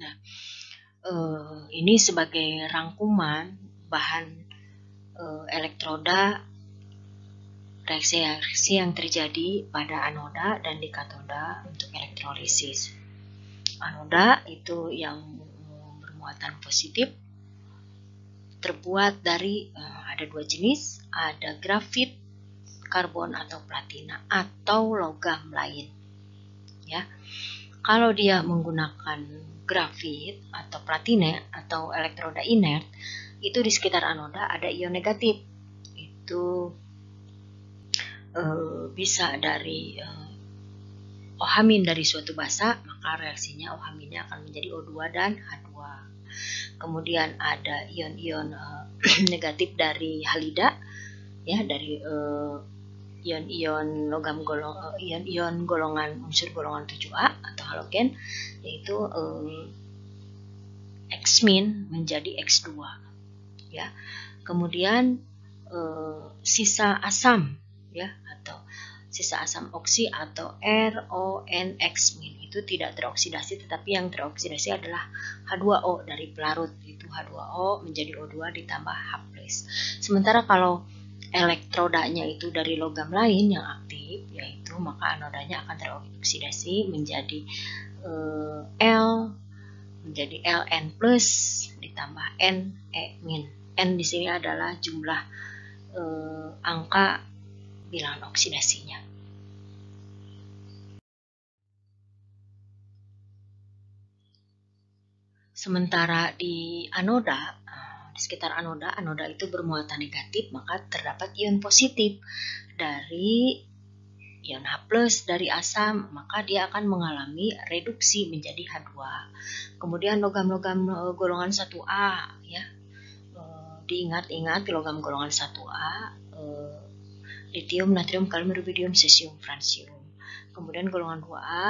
Nah, ini sebagai rangkuman bahan elektroda, reaksi-reaksi yang terjadi pada anoda dan di katoda untuk elektrolisis. Anoda itu yang bermuatan positif terbuat dari ada dua jenis, ada grafit, karbon atau platina atau logam lain. Ya, kalau dia menggunakan grafit atau platina atau elektroda inert, itu di sekitar anoda ada ion negatif. Itu bisa dari OH- dari suatu basa, maka reaksinya OH- akan menjadi O2 dan H2. Kemudian ada ion-ion negatif dari halida, ya, dari ion-ion ion-ion golongan unsur golongan 7A atau halogen, yaitu X- menjadi X2, ya. Kemudian sisa asam, ya, atau sisa asam oksi atau RONX- itu tidak teroksidasi, tetapi yang teroksidasi adalah H2O dari pelarut, itu H2O menjadi O2 ditambah H+. Sementara kalau elektrodanya itu dari logam lain yang aktif, yaitu maka anodanya akan teroksidasi menjadi L menjadi Ln plus ditambah Ne-. N di sini adalah jumlah angka bilangan oksidasinya. Sementara di anoda, di sekitar anoda itu bermuatan negatif, maka terdapat ion positif dari ion H+ dari asam, maka dia akan mengalami reduksi menjadi H2. Kemudian logam-logam golongan 1A, ya. Diingat-ingat logam golongan 1A, litium, natrium, kalium, rubidium, cesium, francium. Kemudian golongan 2A,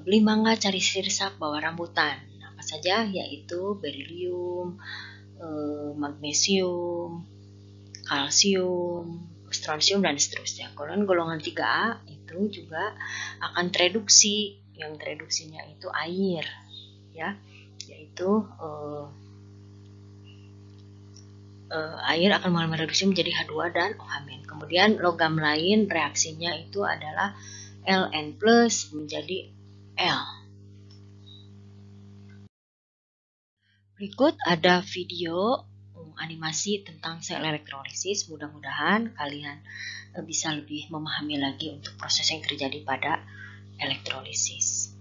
beli mangga cari sirsak bawa rambutan. Apa saja? Yaitu berilium, magnesium, kalsium, strontium, dan seterusnya. Golongan 3A itu juga akan tereduksi, yang tereduksinya itu air, ya, yaitu air akan mengalami reduksi menjadi H2 dan OH-. Kemudian logam lain reaksinya itu adalah Ln+ menjadi L. Berikut ada video animasi tentang sel elektrolisis. Mudah-mudahan kalian bisa lebih memahami lagi untuk proses yang terjadi pada elektrolisis.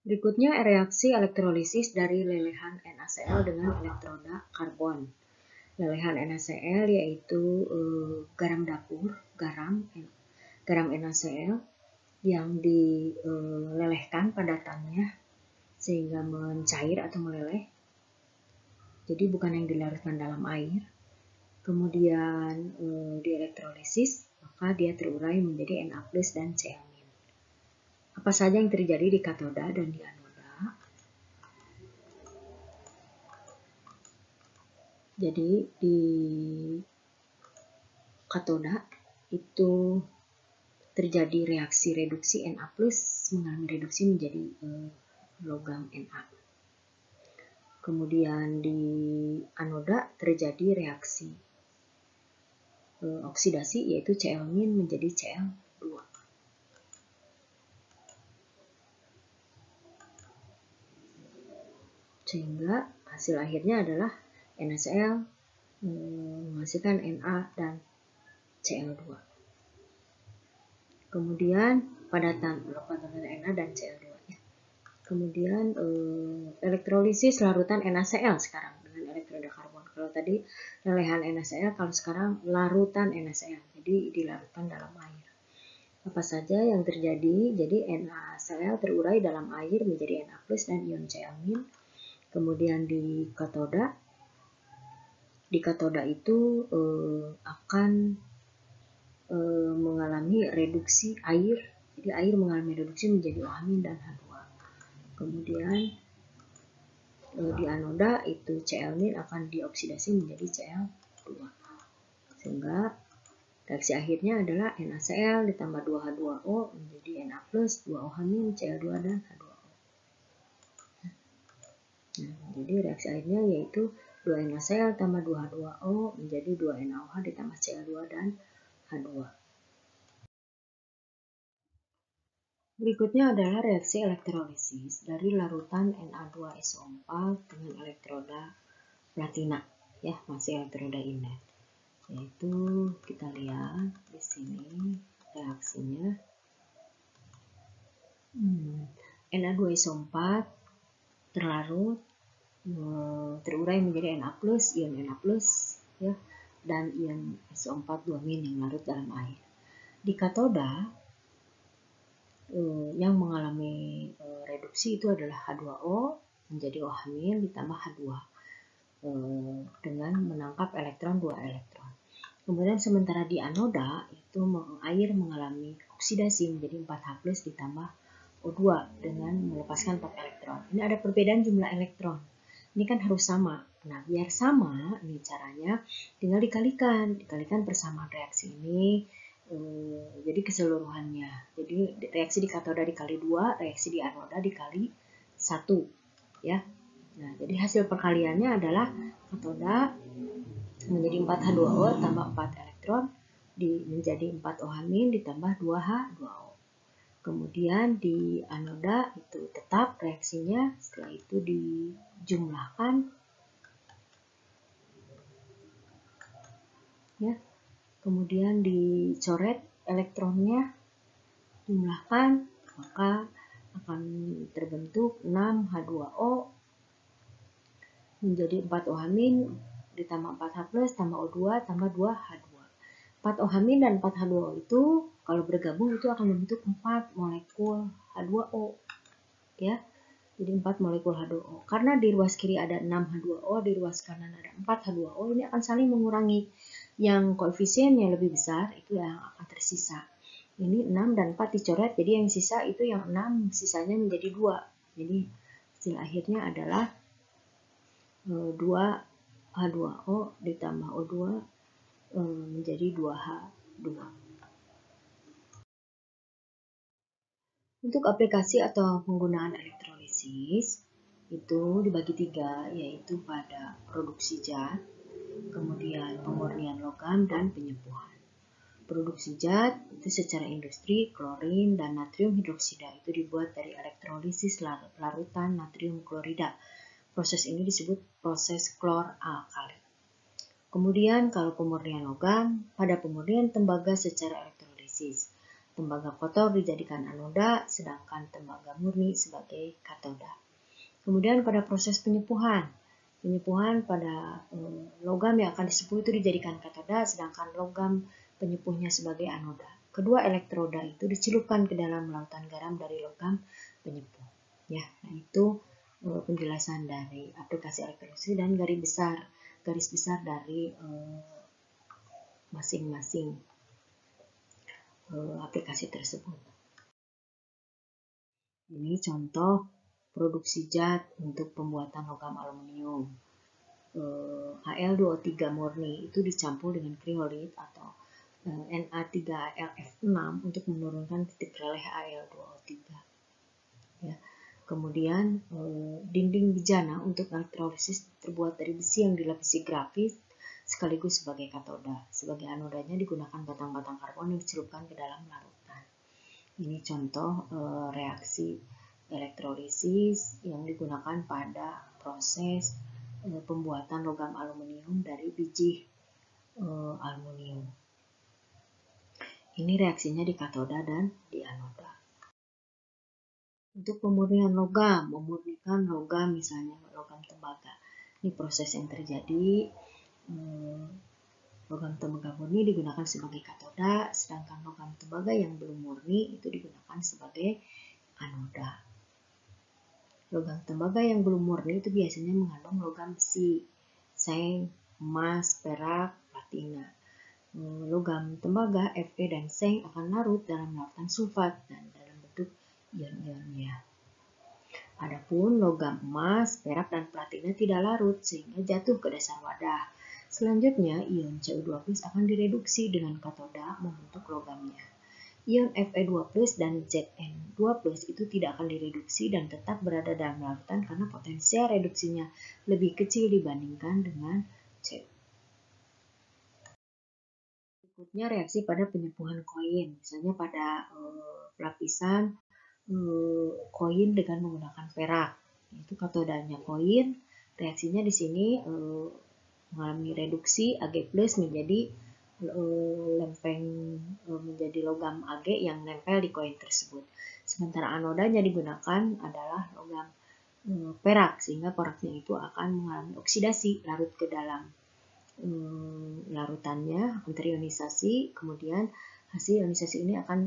Berikutnya reaksi elektrolisis dari lelehan NaCl dengan elektroda karbon. Lelehan NaCl yaitu garam dapur, garam NaCl yang dilelehkan padatannya sehingga mencair atau meleleh. Jadi bukan yang dilarutkan dalam air. Kemudian dielektrolisis, maka dia terurai menjadi Na+ dan Cl-. Apa saja yang terjadi di katoda dan di anoda? Jadi di katoda itu terjadi reaksi reduksi Na+ mengalami reduksi menjadi logam Na. Kemudian di anoda terjadi reaksi oksidasi, yaitu Cl- menjadi Cl2. Sehingga hasil akhirnya adalah NaCl menghasilkan Na dan Cl2. Kemudian padatan Na dan Cl2. Kemudian elektrolisis larutan NaCl sekarang dengan elektroda karbon. Kalau tadi lelehan NaCl, kalau sekarang larutan NaCl, jadi dilarutkan dalam air. Apa saja yang terjadi? Jadi NaCl terurai dalam air menjadi Na+ dan ion Cl-. Kemudian di katoda itu akan mengalami reduksi air, jadi air mengalami reduksi menjadi OH- dan H2. Kemudian di anoda itu Cl- akan dioksidasi menjadi Cl2, sehingga Reaksi akhirnya adalah NaCl ditambah 2H2O menjadi Na+, 2O-, Cl2 dan H2O. Nah, jadi reaksi akhirnya yaitu 2 NaCl tambah 2H2O menjadi 2 NaOH ditambah Cl2 dan H2. Berikutnya adalah reaksi elektrolisis dari larutan Na2SO4 dengan elektroda platina, ya, masih elektroda inert. Yaitu kita lihat di sini reaksinya. Na2SO4 terlarut terurai menjadi Na+, ion Na+, ya, dan ion SO4 2- yang larut dalam air. Di katoda yang mengalami reduksi itu adalah H2O menjadi OH- ditambah H2 dengan menangkap elektron 2 elektron. Kemudian sementara di anoda itu air mengalami oksidasi menjadi 4H+ ditambah O2 dengan melepaskan 4 elektron. Ini ada perbedaan jumlah elektron. Ini kan harus sama. Nah, biar sama, ini caranya tinggal dikalikan persamaan reaksi ini. Jadi keseluruhannya. Jadi reaksi di katoda dikali 2, reaksi di anoda dikali 1. Ya. Nah, jadi hasil perkaliannya adalah katoda menjadi 4H2O tambah 4 elektron menjadi 4OH- ditambah 2H2O. Kemudian di anoda itu tetap reaksinya, setelah itu dijumlahkan, ya. Kemudian dicoret elektronnya, jumlahkan, maka akan terbentuk 6H2O menjadi 4OH- ditambah 4H+ tambah O2 tambah 2H2. 4OH- dan 4H2O itu kalau bergabung itu akan membentuk 4 molekul H2O, ya. Jadi 4 molekul H2O. Karena di ruas kiri ada 6H2O, di ruas kanan ada 4H2O, ini akan saling mengurangi. Yang koefisiennya lebih besar itu yang akan tersisa. Ini 6 dan 4 dicoret, jadi yang sisa itu yang 6, sisanya menjadi 2. Jadi hasil akhirnya adalah 2H2O ditambah O2 menjadi 2H2. Untuk aplikasi atau penggunaan elektrolisis itu dibagi 3, yaitu pada produksi zat, kemudian pemurnian logam, dan penyembuhan. Produksi zat itu secara industri, klorin dan natrium hidroksida itu dibuat dari elektrolisis larutan natrium klorida. Proses ini disebut proses klor-alkali. Kemudian kalau pemurnian logam, pada pemurnian tembaga secara elektrolisis, tembaga kotor dijadikan anoda, sedangkan tembaga murni sebagai katoda. Kemudian pada proses penyepuhan pada logam yang akan disepuh itu dijadikan katoda, sedangkan logam penyepuhnya sebagai anoda. Kedua elektroda itu dicelupkan ke dalam lautan garam dari logam penyepuh. Ya, nah itu penjelasan dari aplikasi elektrolisis dan garis besar dari masing-masing aplikasi tersebut. Ini contoh produksi zat untuk pembuatan logam aluminium. Al2O3 murni itu dicampur dengan kriolit atau Na3LF6 untuk menurunkan titik releh Al2O3. Ya. Kemudian dinding bejana untuk elektrolisis terbuat dari besi yang dilapisi grafit sekaligus sebagai katoda. Sebagai anodanya digunakan batang-batang karbon yang dicelupkan ke dalam larutan. Ini contoh reaksi elektrolisis yang digunakan pada proses pembuatan logam aluminium dari biji aluminium. Ini reaksinya di katoda dan di anoda. Untuk pemurnian logam, memurnikan logam misalnya logam tembaga. Ini proses yang terjadi. Logam tembaga murni digunakan sebagai katoda, sedangkan logam tembaga yang belum murni itu digunakan sebagai anoda. Logam tembaga yang belum murni itu biasanya mengandung logam besi, seng, emas, perak, platina. Logam tembaga Fe dan seng akan larut dalam larutan sulfat dan dalam bentuk ion-ionnya. Adapun logam emas, perak, dan platina tidak larut sehingga jatuh ke dasar wadah. Selanjutnya, ion Cu2+ akan direduksi dengan katoda membentuk logamnya. Ion Fe2+ dan Zn2+ itu tidak akan direduksi dan tetap berada dalam larutan karena potensial reduksinya lebih kecil dibandingkan dengan Cu. Berikutnya reaksi pada penyepuhan koin, misalnya pada lapisan koin dengan menggunakan perak. Itu katodanya koin, reaksinya di sini mengalami reduksi Ag+ menjadi lempeng menjadi logam Ag yang nempel di koin tersebut. Sementara anodanya digunakan adalah logam perak sehingga peraknya itu akan mengalami oksidasi larut ke dalam larutannya, antirionisasi, kemudian hasil ionisasi ini akan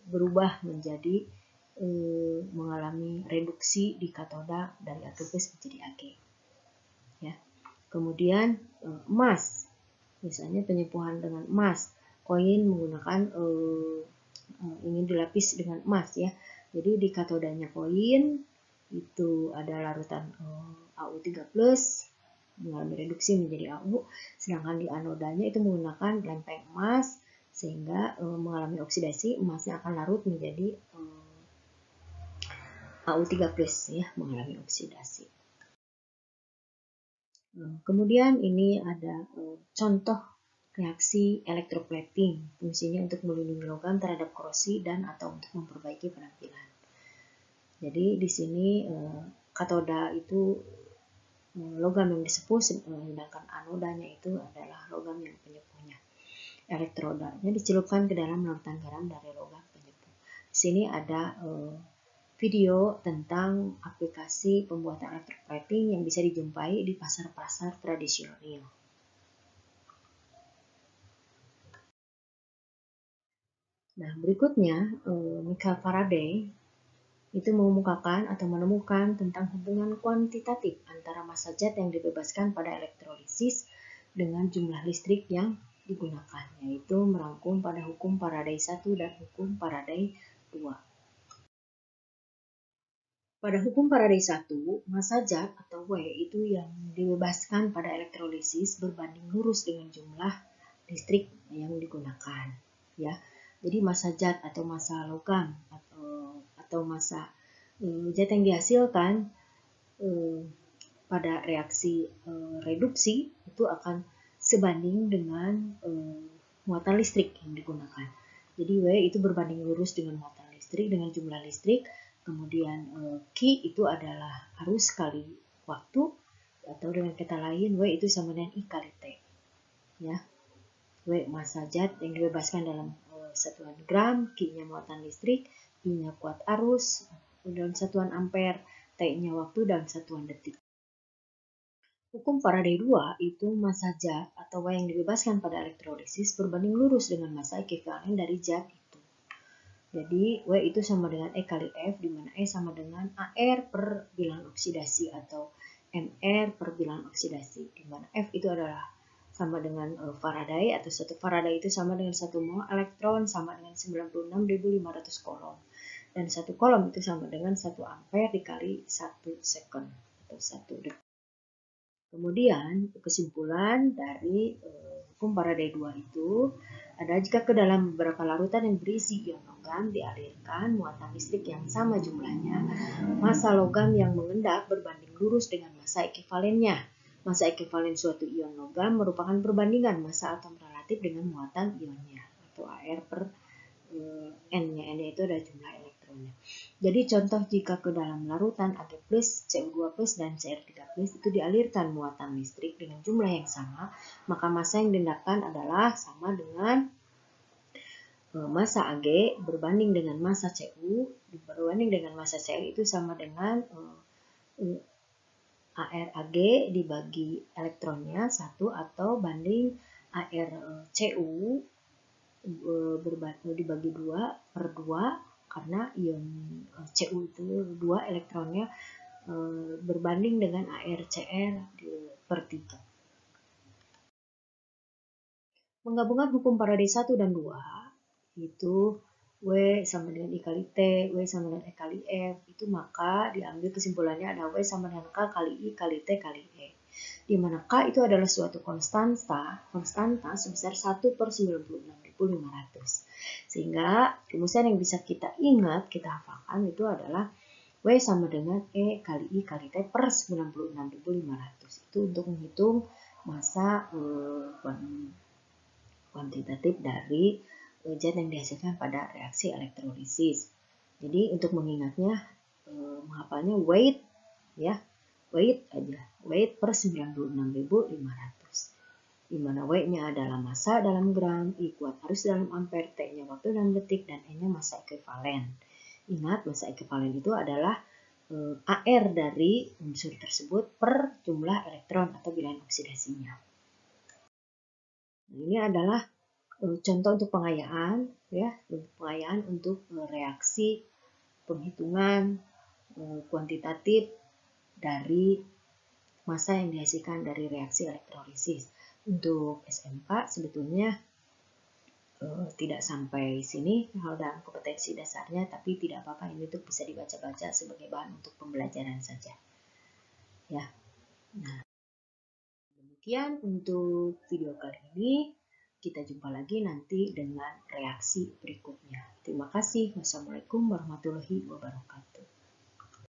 berubah menjadi mengalami reduksi di katoda dari Ag+ menjadi Ag. Ya. Kemudian emas, misalnya penyepuhan dengan emas, koin menggunakan ingin dilapis dengan emas ya. Jadi di katodanya koin itu ada larutan Au3+ mengalami reduksi menjadi Au, sedangkan di anodanya itu menggunakan lempeng emas sehingga mengalami oksidasi, emasnya akan larut menjadi Au3+ ya, mengalami oksidasi. Kemudian ini ada contoh reaksi electroplating, fungsinya untuk melindungi logam terhadap korosi dan atau untuk memperbaiki penampilan. Jadi di sini katoda itu logam yang disepuh, sedangkan anodanya itu adalah logam yang penyepuhnya. Elektrodanya dicelupkan ke dalam larutan garam dari logam penyepuh. Di sini ada video tentang aplikasi pembuatan electroplating yang bisa dijumpai di pasar-pasar tradisional. Nah, berikutnya Michael Faraday itu mengemukakan atau menemukan tentang hubungan kuantitatif antara massa zat yang dibebaskan pada elektrolisis dengan jumlah listrik yang digunakan, yaitu merangkum pada hukum Faraday 1 dan hukum Faraday 2. Pada hukum Faraday 1, massa zat atau W itu yang dibebaskan pada elektrolisis berbanding lurus dengan jumlah listrik yang digunakan, ya. Jadi massa zat atau massa logam atau massa zat yang dihasilkan pada reaksi reduksi itu akan sebanding dengan muatan listrik yang digunakan. Jadi W itu berbanding lurus dengan muatan listrik dengan jumlah listrik. Kemudian Q itu adalah arus kali waktu, atau dengan kata lain W itu sama dengan I kali T. Ya. W massa zat yang dibebaskan dalam satuan gram, Q-nya muatan listrik, I-nya kuat arus dalam satuan ampere, T-nya waktu dalam satuan detik. Hukum Faraday 2 itu massa zat atau W yang dibebaskan pada elektrolisis berbanding lurus dengan massa ekivalen dari zat itu. Jadi W itu sama dengan E kali F, di mana E sama dengan AR per bilangan oksidasi atau MR per bilangan oksidasi, di mana F itu adalah sama dengan Faraday, atau satu Faraday itu sama dengan 1 mol elektron sama dengan 96.500 kolom. Dan satu kolom itu sama dengan 1 ampere dikali 1 second atau 1 detik. Kemudian kesimpulan dari hukum Faraday 2 itu ada jika ke dalam beberapa larutan yang berisi ion logam dialirkan muatan listrik yang sama jumlahnya, massa logam yang mengendap berbanding lurus dengan massa ekivalennya. Massa ekivalen suatu ion logam merupakan perbandingan massa atom relatif dengan muatan ionnya atau AR per N-nya. N-nya itu adalah jumlah elektronnya. Jadi contoh jika ke dalam larutan Ag+, Cu2+, dan Cr3+ itu dialirkan muatan listrik dengan jumlah yang sama, maka massa yang diendapkan adalah sama dengan massa Ag berbanding dengan massa Cu, berbanding dengan massa Cr itu sama dengan AR Ag dibagi elektronnya 1 atau banding AR Cu dibagi 2 per 2 karena ion Cu itu 2 elektronnya berbanding dengan ArCr per 3. Menggabungkan hukum Faraday 1 dan 2 itu W sama dengan I kali T, W sama dengan E kali F, itu maka diambil kesimpulannya ada W sama dengan K kali I kali T kali E. di mana K itu adalah suatu konstanta sebesar 1/96.500. Sehingga rumusan yang bisa kita ingat, kita hafalkan itu adalah W sama dengan E kali I kali T per 96.500. Itu untuk menghitung massa kuantitatif dari zat yang dihasilkan pada reaksi elektrolisis. Jadi untuk mengingatnya, menghafalnya weight ya, weight aja, weight per 96.500. Di mana W-nya adalah massa dalam gram, I kuat arus dalam ampere, T-nya waktu dalam detik, dan N-nya massa ekuivalen. Ingat, massa ekuivalen itu adalah AR dari unsur tersebut per jumlah elektron atau bilangan oksidasinya. Ini adalah contoh untuk pengayaan, ya, pengayaan untuk reaksi penghitungan kuantitatif dari massa yang dihasilkan dari reaksi elektrolisis. Untuk SMK sebetulnya tidak sampai sini hal dalam kompetensi dasarnya, tapi tidak apa-apa, ini tuh bisa dibaca-baca sebagai bahan untuk pembelajaran saja. Ya. Nah, demikian untuk video kali ini. Kita jumpa lagi nanti dengan reaksi berikutnya. Terima kasih. Wassalamualaikum warahmatullahi wabarakatuh.